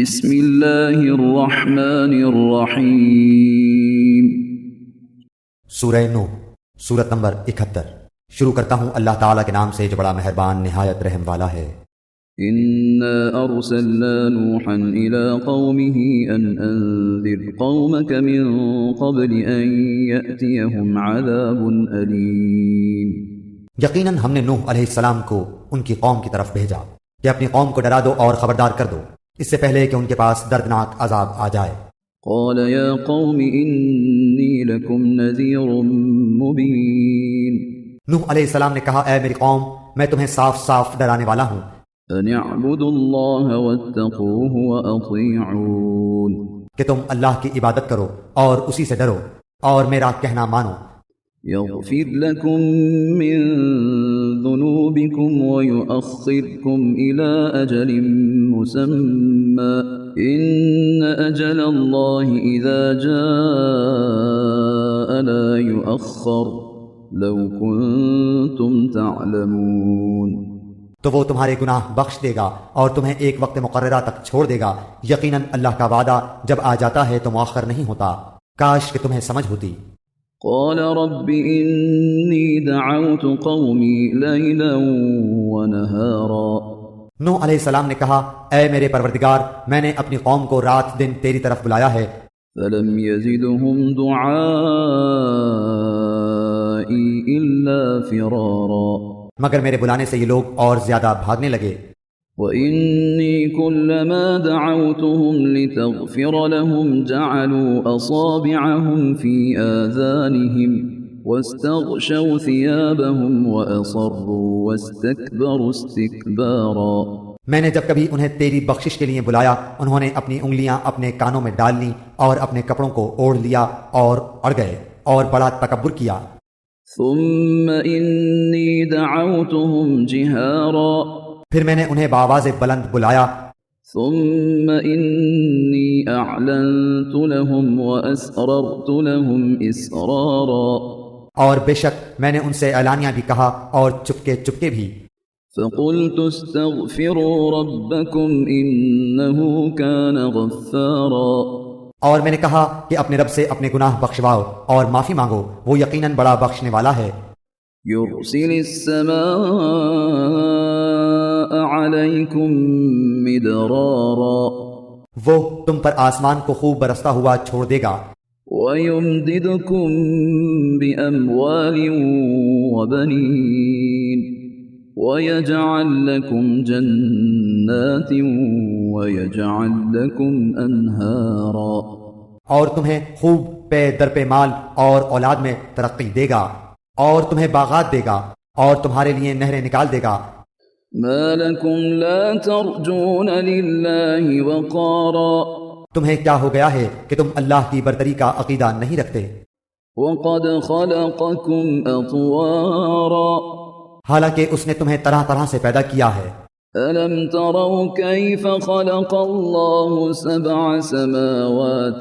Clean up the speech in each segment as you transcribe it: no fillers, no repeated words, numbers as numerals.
بسم اللہ الرحمن الرحیم۔ سورہ نوح، سورت نمبر 71۔ شروع کرتا ہوں اللہ تعالیٰ کے نام سے جو بڑا مہربان نہایت رحم والا ہے۔ انا ارسلنا نوحا الى قومه ان انذر قومك من قبل ان يأتيهم عذاب علیم۔ یقیناً ہم نے نوح علیہ السلام کو ان کی قوم کی طرف بھیجا کہ اپنی قوم کو ڈرا دو اور خبردار کر دو اس سے پہلے کہ ان کے پاس دردناک عذاب آ جائے۔ قال یا قوم انی لکم نذیر مبین۔ نوح علیہ السلام نے کہا، اے میری قوم، میں تمہیں صاف صاف ڈرانے والا ہوں۔ ان اعبدوا اللہ واتقوہ واطیعون۔ کہ تم اللہ کی عبادت کرو اور اسی سے ڈرو اور میرا کہنا مانو۔ یغفر لکم من ذنوبکم ویؤخرکم الی اجل مسمی ان اجل اللہ اذا جاء لا یؤخر لو کنتم تعلمون۔ تو وہ تمہارے گناہ بخش دے گا اور تمہیں ایک وقت مقررہ تک چھوڑ دے گا۔ یقیناً اللہ کا وعدہ جب آ جاتا ہے تو مؤخر نہیں ہوتا، کاش کہ تمہیں سمجھ ہوتی۔ قال رب انی دعوت قومی لیلا ونہارا۔ نوح علیہ السلام نے کہا، اے میرے پروردگار، میں نے اپنی قوم کو رات دن تیری طرف بلایا ہے، فلم یزدہم دعائی الا فرارا۔ مگر میرے بلانے سے یہ لوگ اور زیادہ بھاگنے لگے۔ وَإِنِّي كُلَّمَا دَعَوْتُهُمْ لِتَغْفِرَ لَهُمْ جَعَلُوا أَصَابِعَهُمْ فِي آذَانِهِمْ وَاسْتَغْشَوْا ثِيَابَهُمْ وَأَصَرُّوا وَاسْتَكْبَرُوا اسْتِكْبَارًا۔ میں نے جب کبھی انہیں تیری بخشش کے لیے بلایا، انہوں نے اپنی انگلیاں اپنے کانوں میں ڈال لیں اور اپنے کپڑوں کو اوڑھ لیا اور اڑ گئے اور بڑا تکبر کیا۔ ثُمَّ إِنِّي دَعَوْتُهُمْ جِهَارًا۔ پھر میں نے انہیں بآواز بلند بلایا۔ ثم انی اعلنت لهم واسررت لهم اسرارا۔ اور بے شک میں نے ان سے اعلانیہ بھی کہا اور چپکے چپکے بھی۔ فقلت استغفروا ربکم انه كان غفارا۔ اور میں نے کہا کہ اپنے رب سے اپنے گناہ بخشواؤ اور معافی مانگو، وہ یقیناً بڑا بخشنے والا ہے۔ یرسل السماء علیکم مدرارا۔ وہ تم پر آسمان کو خوب برستا ہوا چھوڑ دے گا۔ وَيُمْدِدْكُمْ بِأَمْوَالٍ وَبَنِينَ وَيَجْعَلْ لَكُمْ جَنَّاتٍ وَيَجْعَلْ لَكُمْ أَنْهَارًا۔ اور تمہیں خوب پے در پہ مال اور اولاد میں ترقی دے گا، اور تمہیں باغات دے گا، اور تمہارے لیے نہریں نکال دے گا۔ ما لکم لا ترجون للہ وقارا۔ تمہیں کیا ہو گیا ہے کہ تم اللہ کی برتری کا عقیدہ نہیں رکھتے؟ وقد خلقکم اطوارا۔ حالانکہ اس نے تمہیں طرح طرح سے پیدا کیا ہے۔ الم تروا کیف خلق اللہ سبع سماوات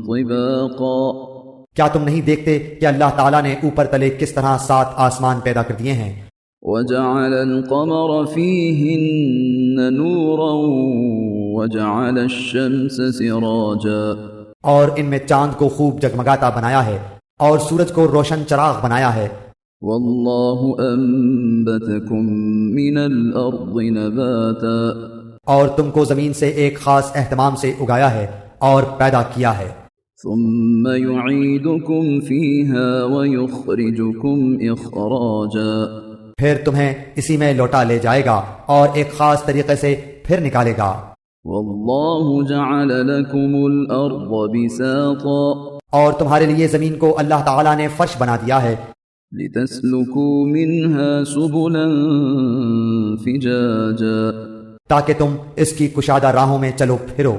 طباقا۔ کیا تم نہیں دیکھتے کہ اللہ تعالیٰ نے اوپر تلے کس طرح 7 آسمان پیدا کر دیے ہیں؟ وجعل القمر فيهن نورا وجعل الشمس سراجا۔ اور ان میں چاند کو خوب جگمگاتا بنایا ہے اور سورج کو روشن چراغ بنایا ہے۔ واللہ انبتکم من الارض نباتا۔ اور تم کو زمین سے ایک خاص اہتمام سے اگایا ہے اور پیدا کیا ہے۔ ثم یعیدکم فیہا ویخرجکم اخراجا۔ پھر تمہیں اسی میں لوٹا لے جائے گا اور ایک خاص طریقے سے پھر نکالے گا۔ واللہ جعل لکم الارض بساطا۔ اور تمہارے لیے زمین کو اللہ تعالیٰ نے فرش بنا دیا ہے، لتسلکوا منہا سبلا فجاجا۔ تاکہ تم اس کی کشادہ راہوں میں چلو پھرو۔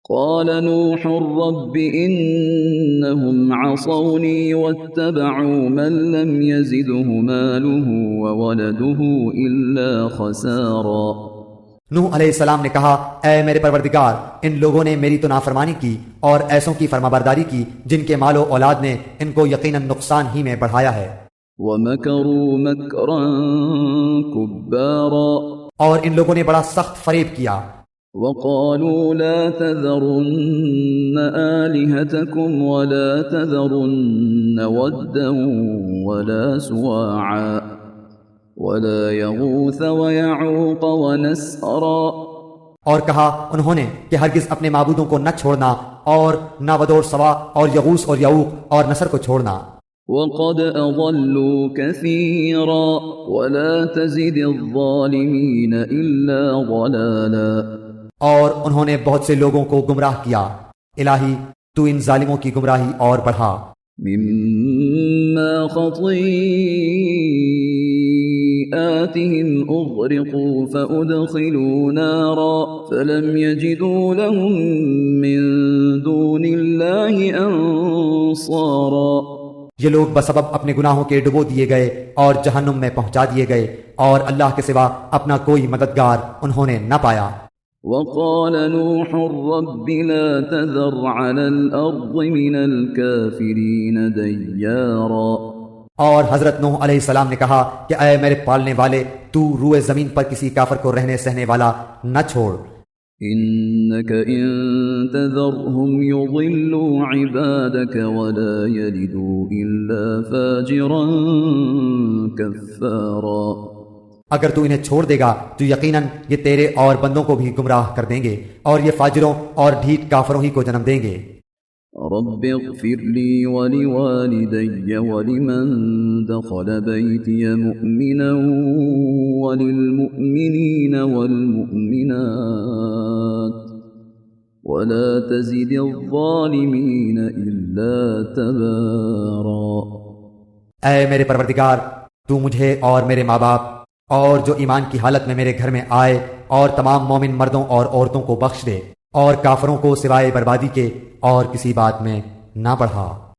قال نوح رب انہم عصونی واتبعوا من لم یزده ماله وولده الا خسارا۔ نوح علیہ السلام نے کہا، اے میرے پروردگار، ان لوگوں نے میری تو نافرمانی کی اور ایسوں کی فرمانبرداری کی جن کے مال و اولاد نے ان کو یقیناً نقصان ہی میں بڑھایا ہے۔ وَمَكَرُوا مَكْرًا كُبَّارًا۔ اور ان لوگوں نے بڑا سخت فریب کیا۔ وقالوا لا تذرن آلهتكم ولا تذرن ودا ولا سواعا ولا يغوث ويعوق ونسرا، اور کہا انہوں نے کہ ہرگز اپنے معبودوں کو نہ چھوڑنا، اور نہ ود اور سوا اور یغوث اور یعوق اور نصر کو چھوڑنا۔ وقد أضلوا كثيرا ولا تزد الظالمين إلا ضلالا، اور انہوں نے بہت سے لوگوں کو گمراہ کیا، الہی تو ان ظالموں کی گمراہی اور بڑھا۔ مما خطيئاتهم أغرقوا فأدخلوا نارا فلم يجدوا لهم من دون الله أنصارا، یہ لوگ بسبب اپنے گناہوں کے ڈبو دیے گئے اور جہنم میں پہنچا دیے گئے، اور اللہ کے سوا اپنا کوئی مددگار انہوں نے نہ پایا۔ وقال نوح رب لا تذر على الأرض من الكافرين ديارا، اور حضرت نوح علیہ السلام نے کہا کہ اے میرے پالنے والے، تو روئے زمین پر کسی کافر کو رہنے سہنے والا نہ چھوڑ۔ إنك إن تذرهم يضلوا عبادك ولا يلدوا إلا فاجرا كفارا، اگر تو انہیں چھوڑ دے گا تو یقیناً یہ تیرے اور بندوں کو بھی گمراہ کر دیں گے، اور یہ فاجروں اور ڈھیٹ کافروں ہی کو جنم دیں گے۔ رب اغفر لي ولوالدي ولمن دخل بيتي مؤمنا وللمؤمنين والمؤمنات ولا تزد الظالمين إلا تبارا۔ اے میرے پروردگار، تو مجھے اور میرے ماں باپ اور جو ایمان کی حالت میں میرے گھر میں آئے اور تمام مومن مردوں اور عورتوں کو بخش دے، اور کافروں کو سوائے بربادی کے اور کسی بات میں نہ بڑھا۔